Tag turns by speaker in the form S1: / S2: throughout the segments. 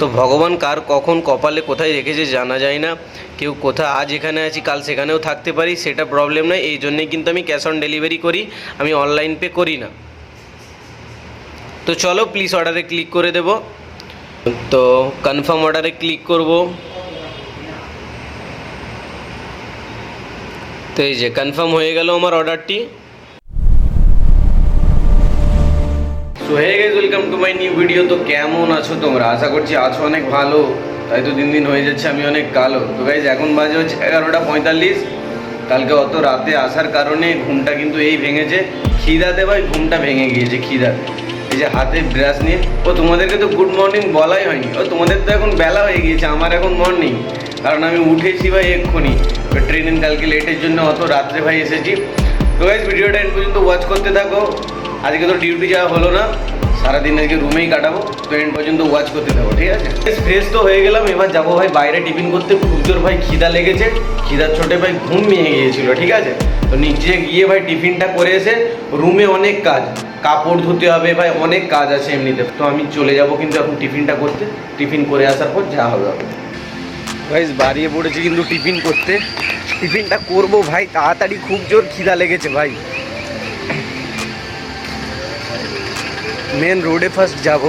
S1: তো ভগবান কার কখন কপালে কোথায় রেখেছে জানা যায় না। কেউ কোথায় আজ এখানে আছি কাল সেখানেও থাকতে পারি, সেটা প্রবলেম নয়। এই জন্যেই কিন্তু আমি ক্যাশ অন ডেলিভারি করি, আমি অনলাইন পে করি না। তো চলো প্লিজ অর্ডারে ক্লিক করে দেব। তো কনফার্ম অর্ডারে ক্লিক করব। তো এই যে কনফার্ম হয়ে গেল আমার অর্ডারটি। So hey guys, welcome to my new video. তো কেমন আছো তোমরা? আশা করছি আছো অনেক ভালো, তাই তো দিন দিন হয়ে যাচ্ছে আমি অনেক কালো। তো গাইস এখন বাজে হচ্ছে 11:45। কালকে অত রাতে আসার কারণে ঘুমটা কিন্তু এই ভেঙেছে, খিদাতে ভাই ঘুমটা ভেঙে গিয়েছে খিদাতে। এই যে হাতে ব্রাশ নিয়ে, ও তোমাদেরকে তো গুড মর্নিং বলাই হয়নি। ও তোমাদের তো এখন বেলা হয়ে গিয়েছে, আমার এখন মর্নিং, কারণ আমি উঠেছি ভাই এক্ষুনি। ট্রেনের কালকে লেটের জন্য অত রাত্রে ভাই এসেছি। তো গাইস ভিডিওটা এন্ড পর্যন্ত ওয়াচ করতে থাকো। আজকে তো ডিউটি যাওয়া হলো না, সারাদিন আজকে রুমেই কাটাবো। তো এন্ড পর্যন্ত ওয়াচ করতে থাকো, ঠিক আছে? ফ্রেশ তো হয়ে গেলাম, এবার যাবো ভাই বাইরে টিফিন করতে। খুব জোর ভাই খিদা লেগেছে, খিদার ছোটে ভাই ঘুম ভেঙে গিয়েছিল, ঠিক আছে? তো নিচে গিয়ে ভাই টিফিনটা করে এসে রুমে অনেক কাজ, কাপড় ধুতে হবে ভাই, অনেক কাজ আছে এমনিতে। তো আমি চলে যাব কিন্তু এখন টিফিনটা করতে। টিফিন করে আসার পর যা হবে হবে। ভাই বাড়িয়ে পড়েছি কিন্তু টিফিন করতে। টিফিনটা করবো ভাই তাড়াতাড়ি, খুব জোর খিদা লেগেছে ভাই। মেন রোডে ফার্স্ট যাব।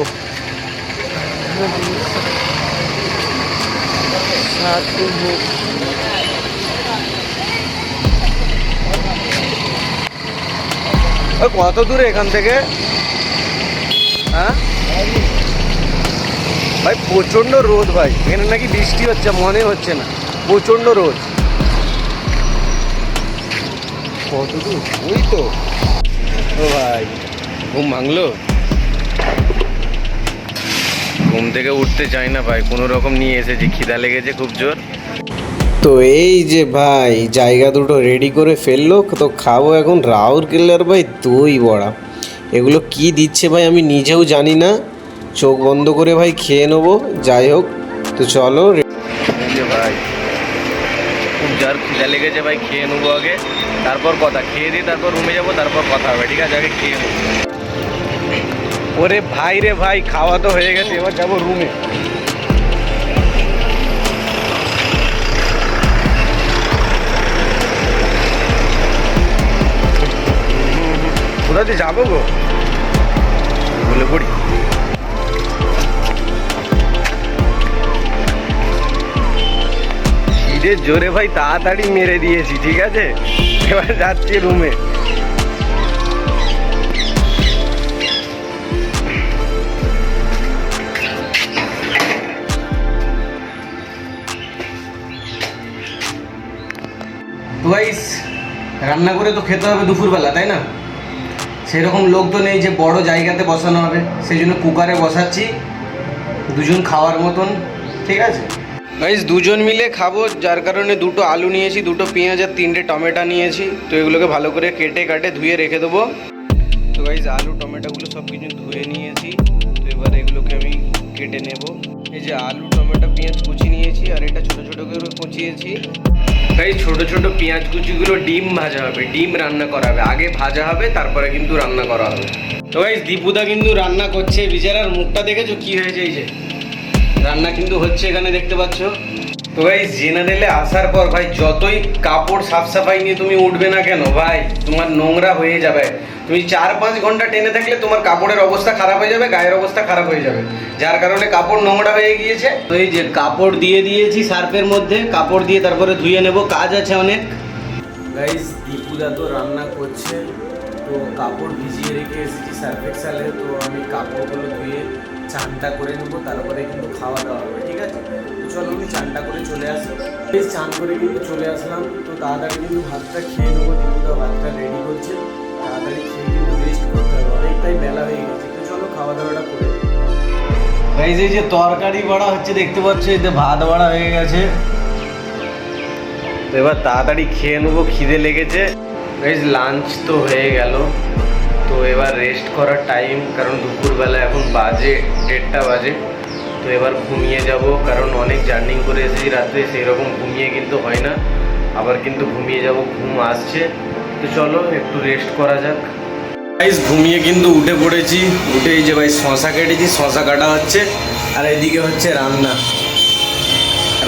S1: কত দূরে এখান থেকে? হ্যাঁ ভাই প্রচণ্ড রোদ ভাই, এখানে নাকি বৃষ্টি হচ্ছে, মনে হচ্ছে না, প্রচণ্ড রোদ। কত দূর? ওই তো। ও ভাই ঘুম ভাঙলো, ঘুম থেকে উঠতে চাই না ভাই, কোনো রকম নিয়ে এসেছি, খিদা লেগেছে খুব জোর। তো এই যে ভাই জায়গা দুটো রেডি করে ফেললো, তো খাবো এখন রাউরকেল্লার ভাই দই বড়া। এগুলো কি দিচ্ছে ভাই আমি নিজেও জানি না, চোখ বন্ধ করে ভাই খেয়ে নেবো। যাই হোক, তো চলো। ভাই খুব জোর খিদা লেগেছে ভাই, খেয়ে নেবো আগে, তারপর কথা। খেয়ে দিই তারপর রুমে যাবো, তারপর কথা হবে, ঠিক আছে? আগে খেয়ে নেবো। ওরে ভাই রে ভাই, খাওয়া তো হয়ে গেছে, এবার যাবো রুমে। কোথাতে যাবো গো বলে পড়ি। খিদের জোরে ভাই তাড়াতাড়ি মেরে দিয়েছি, ঠিক আছে? এবার যাচ্ছি রুমে। তো গাইস রান্না করে তো খেতে হবে দুপুরবেলা, তাই না? সেরকম লোক তো নেই যে বড় জায়গাতে বসানো হবে, সেই জন্য কুকারে বসাচ্ছি দুজন খাওয়ার মতন, ঠিক আছে? গাইস দুজন মিলে খাবো, যার কারণে দুটো আলু নিয়েছি, দুটো পেঁয়াজ আর 3টে টমেটো নিয়েছি। তো এগুলোকে ভালো করে কেটে ধুয়ে রেখে দেবো। তো গাইস আলু টমেটোগুলো সব কিছু ধুয়ে নিয়েছি। তো এবার এগুলোকে আমি কেটে নেব। এই যে আলু টমেটো পেঁয়াজ কুচি নিয়েছি, আর এটা ছোটো ছোটো করে কুচিয়েছি। গাইস ছোটো ছোটো পেঁয়াজ কুচিগুলো ডিম ভাজা হবে, ডিম রান্না করা হবে। আগে ভাজা হবে তারপরে কিন্তু রান্না করা হবে। তো গাইস দীপুদা কিন্তু রান্না করছে, বিচারার মুখটা দেখেছো কি হয়েছে? এই যে রান্না কিন্তু হচ্ছে এখানে, দেখতে পাচ্ছ। তো গাইস জেনারেলে আসার পর ভাই যতই কাপড় সাফ সাফাই নিয়ে তুমি উঠবে না কেন ভাই, তোমার নোংরা হয়ে যাবে। তুমি 4-5 ঘন্টা টেনে থাকলে তোমার কাপড়ের অবস্থা খারাপ হয়ে যাবে, গায়ের অবস্থা খারাপ হয়ে যাবে, যার কারণে কাপড় নোংরা হয়ে গিয়েছে। তো এই যে কাপড় দিয়ে দিয়েছি সার্ফের মধ্যে, কাপড় দিয়ে তারপরে ধুয়ে নেব, কাজ আছে অনেক। গাইস দীপুদা তো রান্না করছে, তো কাপড় ভিজিয়ে রেখে এসেছি সার্ফ এক্সেলে। তো আমি কাপড়গুলো ধুয়ে চানটা করে নেবো, তারপরে কিন্তু খাওয়া দাওয়া হবে, ঠিক আছে? তো চলো আমি চানটা করে চলে আসি। বেশ চান করে কিন্তু চলে আসলাম। তো তাড়াতাড়ি কিন্তু ভাতটা খেয়ে নেবো, দীপুদা ভাতটা রেডি করছে, তাড়াতাড়ি খেয়ে কিন্তু রেস্ট করতে হবে, অনেকটাই বেলা হয়ে গেছে। তো চলো খাওয়া দাওয়াটা করে। গাইস এই যে তরকারি বাড়া হচ্ছে দেখতে পাচ্ছ, এতে ভাত বাড়া হয়ে গেছে। তো এবার তাড়াতাড়ি খেয়ে নেবো, খিদে লেগেছে। গাইস লাঞ্চ তো হয়ে গেল, তো এবার রেস্ট করার টাইম, কারণ দুপুরবেলা এখন বাজে 1:30 বাজে। তো এবার ঘুমিয়ে যাব, কারণ অনেক জার্নি করে এসেছি রাত্রে, সেই রকম ঘুমিয়ে কিন্তু হয় না, আবার কিন্তু ঘুমিয়ে যাব, ঘুম আসছে। তো চলো একটু রেস্ট করা যাক। গাইস ঘুমিয়ে কিন্তু উঠে পড়েছি, উঠে এই যে ভাই শশা কেটেছি, শশা কাটা হচ্ছে, আর এদিকে হচ্ছে রান্না।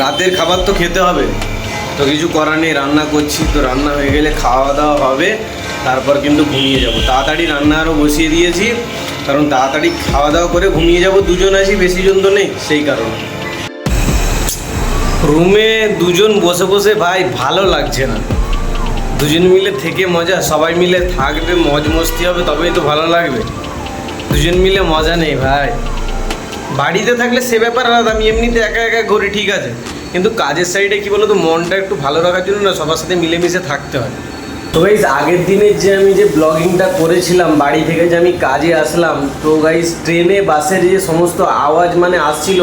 S1: রাতের খাবার তো খেতে হবে, তো কিছু করার নেই, রান্না করছি। তো রান্না হয়ে গেলে খাওয়া দাওয়া হবে, তারপর কিন্তু ঘুমিয়ে যাব। তাড়াতাড়ি রান্না আরও বসিয়ে দিয়েছি, কারণ তাড়াতাড়ি খাওয়া দাওয়া করে ঘুমিয়ে যাব। দুজন আছি, বেশি জন তো নেই, সেই কারণে। রুমে দুজন বসে বসে ভাই ভালো লাগছে না। দুজন মিলে থেকে মজা, সবাই মিলে থাকবে, মজ মস্তি হবে, তবেই তো ভালো লাগবে। দুজন মিলে মজা নেই ভাই। বাড়িতে থাকলে সে ব্যাপার আলাদা, আমি এমনিতে একা একা ঘুরি, ঠিক আছে, কিন্তু কাজের সাইডে কী বলো তো, মনটা একটু ভালো রাখার জন্য না সবার সাথে মিলেমিশে থাকতে হয়। তো গাইজ আগের দিনের যে আমি যে ব্লগিংটা করেছিলাম বাড়ি থেকে, যে আমি কাজে আসলাম, তো গাইজ ট্রেনে বাসের যে সমস্ত আওয়াজ মানে আসছিল,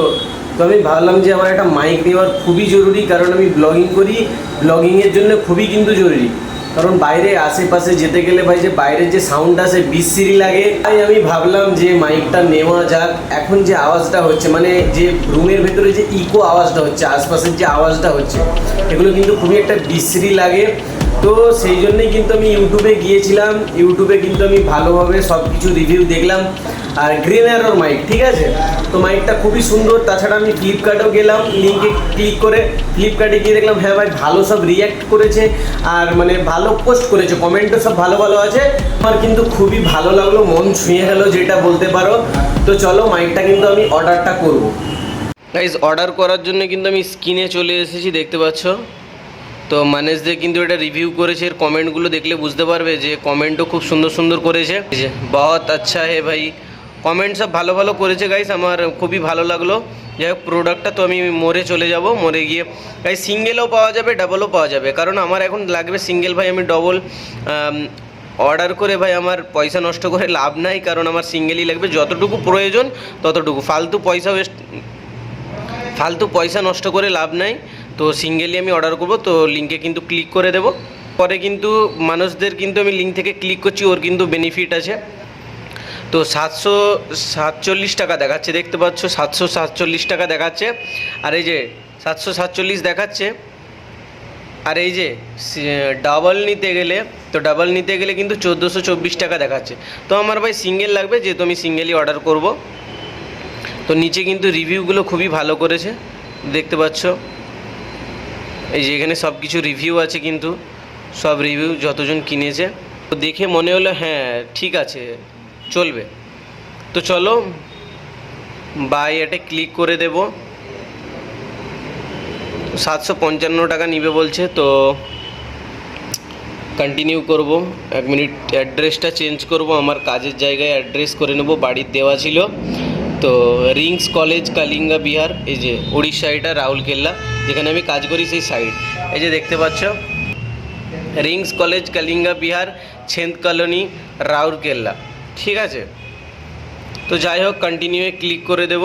S1: তো আমি ভাবলাম যে আমার একটা মাইক নেওয়ার খুবই জরুরি, কারণ আমি ব্লগিং করি, ব্লগিংয়ের জন্য খুবই কিন্তু জরুরি। কারণ বাইরে আশেপাশে যেতে গেলে ভাই যে বাইরের যে সাউন্ড আসে বিশ্রী লাগে, তাই আমি ভাবলাম যে মাইকটা নেওয়া যাক। এখন যে আওয়াজটা হচ্ছে, মানে যে রুমের ভেতরে যে ইকো আওয়াজটা হচ্ছে, আশপাশের যে আওয়াজটা হচ্ছে, এগুলো কিন্তু খুবই একটা বিশ্রী লাগে। তো সেই জন্যই কিন্তু আমি ইউটিউবে গিয়েছিলাম, ইউটিউবে কিন্তু আমি ভালোভাবে সব কিছু রিভিউ দেখলাম। আর গ্রিন অ্যারোর মাইক, ঠিক আছে, তো মাইকটা খুবই সুন্দর। তাছাড়া আমি ফ্লিপকার্টেও গেলাম, লিঙ্কে ক্লিক করে ফ্লিপকার্টে গিয়ে দেখলাম হ্যাঁ ভাই ভালো সব রিয়্যাক্ট করেছে, আর মানে ভালো পোস্ট করেছে, কমেন্টও সব ভালো ভালো আছে। আমার কিন্তু খুবই ভালো লাগলো, মন ছুঁয়ে গেল যেটা বলতে পারো। তো চলো মাইকটা কিন্তু আমি অর্ডারটা করবো। গাইজ অর্ডার করার জন্য কিন্তু আমি স্ক্রিনে চলে এসেছি, দেখতে পাচ্ছ। তো মানেশদের কিন্তু এটা রিভিউ করেছে, এর কমেন্টগুলো দেখলে বুঝতে পারবে যে কমেন্টও খুব সুন্দর সুন্দর করেছে, যে বহুত আচ্ছা হে ভাই, কমেন্ট সব ভালো ভালো করেছে গাইস, আমার খুবই ভালো লাগলো। যাই হোক প্রোডাক্টটা তো আমি মোড়ে চলে যাব, মোড়ে গিয়ে গাইস সিঙ্গেলও পাওয়া যাবে, ডাবলও পাওয়া যাবে, কারণ আমার এখন লাগবে সিঙ্গেল ভাই। আমি ডবল অর্ডার করে ভাই আমার পয়সা নষ্ট করে লাভ নাই, কারণ আমার সিঙ্গেলই লাগবে, যতটুকু প্রয়োজন ততটুকু, ফালতু পয়সা নষ্ট করে লাভ নাই। তো সিঙ্গেলই আমি অর্ডার করব। তো লিঙ্কে কিন্তু ক্লিক করে দেব, পরে কিন্তু মানুষদের কিন্তু আমি লিঙ্ক থেকে ক্লিক করছি, ওর কিন্তু বেনিফিট আছে। তো 747 টাকা দেখাচ্ছে, দেখতে পাচ্ছ 747 টাকা দেখাচ্ছে। আর এই যে 747 দেখাচ্ছে, আর এই যে ডাবল নিতে গেলে কিন্তু 1424 টাকা দেখাচ্ছে। তো আমার ভাই সিঙ্গেল লাগবে, যেহেতু আমি সিঙ্গেলই অর্ডার করব। তো নিচে কিন্তু রিভিউগুলো খুবই ভালো করেছে, দেখতে পাচ্ছ, এই যে এখানে সব কিছু রিভিউ আছে, কিন্তু সব রিভিউ যতজন কিনেছে, তো দেখে মনে হলো হ্যাঁ ঠিক আছে চলবে। তো চলো বাই এটা ক্লিক করে দেব। 755 টাকা নিবে বলছে, তো কন্টিনিউ করব। 1 মিনিট, অ্যাড্রেসটা চেঞ্জ করব, আমার কাজের জায়গায় অ্যাড্রেস করে নেব, বাড়ির দেওয়া ছিল। তো রিংস কলেজ কালিঙ্গা বিহার, এই যে উড়িষ্যা, এটা রাউরকেলা যেখানে আমি কাজ করি সেই সাইড, এই যে দেখতে পাচ্ছ rings college Kalinga Vihar, Chhend colony, Rourkela, ঠিক আছে। তো যাই হোক কন্টিনিউয়ে ক্লিক করে দেব।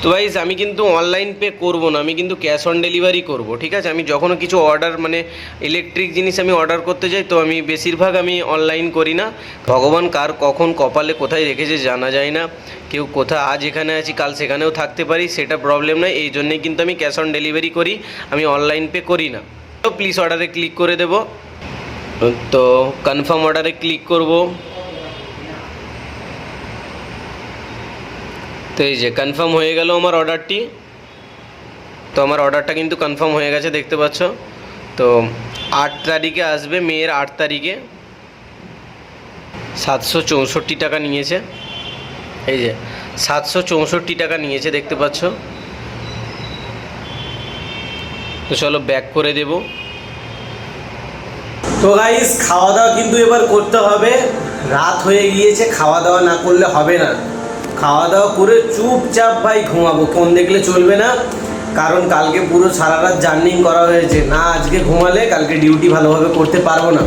S1: তো গাইস আমি কিন্তু অনলাইন পে করব না, আমি কিন্তু ক্যাশ অন ডেলিভারি করব, ঠিক আছে। আমি যখনও কিছু অর্ডার মানে ইলেকট্রিক জিনিস আমি অর্ডার করতে যাই, তো আমি বেশিরভাগ আমি অনলাইন করি না। ভগবান কার কখন কপালে কোথায় রেখেছে জানা যায় না, কেউ কোথায় আজ এখানে আছি কাল সেখানেও থাকতে পারি, সেটা প্রবলেম নয়, এই জন্যেই কিন্তু আমি ক্যাশ অন ডেলিভারি করি, আমি অনলাইন পে করি না। তো প্লিজ অর্ডারে ক্লিক করে দেব। তো কনফার্ম অর্ডারে ক্লিক করব। তো এই যে কনফার্ম হয়ে গেল আমার অর্ডারটি। তো আমার অর্ডারটা কিন্তু কনফার্ম হয়ে গেছে, দেখতে পাচ্ছ। তো 8 তারিখে আসবে, মেয়ের 8 তারিখে। 764 টাকা নিয়েছে, এই যে 764 টাকা নিয়েছে, দেখতে পাচ্ছ। তো চলো ব্যাক করে দেব। তো গাইস খাওয়া দাওয়া কিন্তু এবার করতে হবে, রাত হয়ে গিয়েছে, খাওয়া দাওয়া না করলে হবে না। খাওয়া দাওয়া করে চুপচাপ ভাই ঘুমাবো, ফোন দেখলে চলবে না, কারণ কালকে পুরো সারা রাত জার্নিং করা হয়েছে, না আজকে ঘুমালে কালকে ডিউটি ভালোভাবে করতে পারবো না।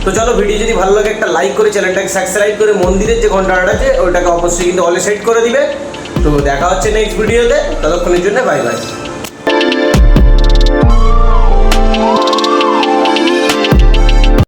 S1: তো চলো ভিডিও যদি ভালো লাগে একটা লাইক করে, চ্যানেলটাকে সাবস্ক্রাইব করে, মন্দিরের যে ঘন্টাটা আছে ওইটাকে অবশ্যই কিন্তু অলে সেট করে দিবে। তো দেখা হচ্ছে নেক্সট ভিডিওতে, ততক্ষণের জন্য বাই বাই।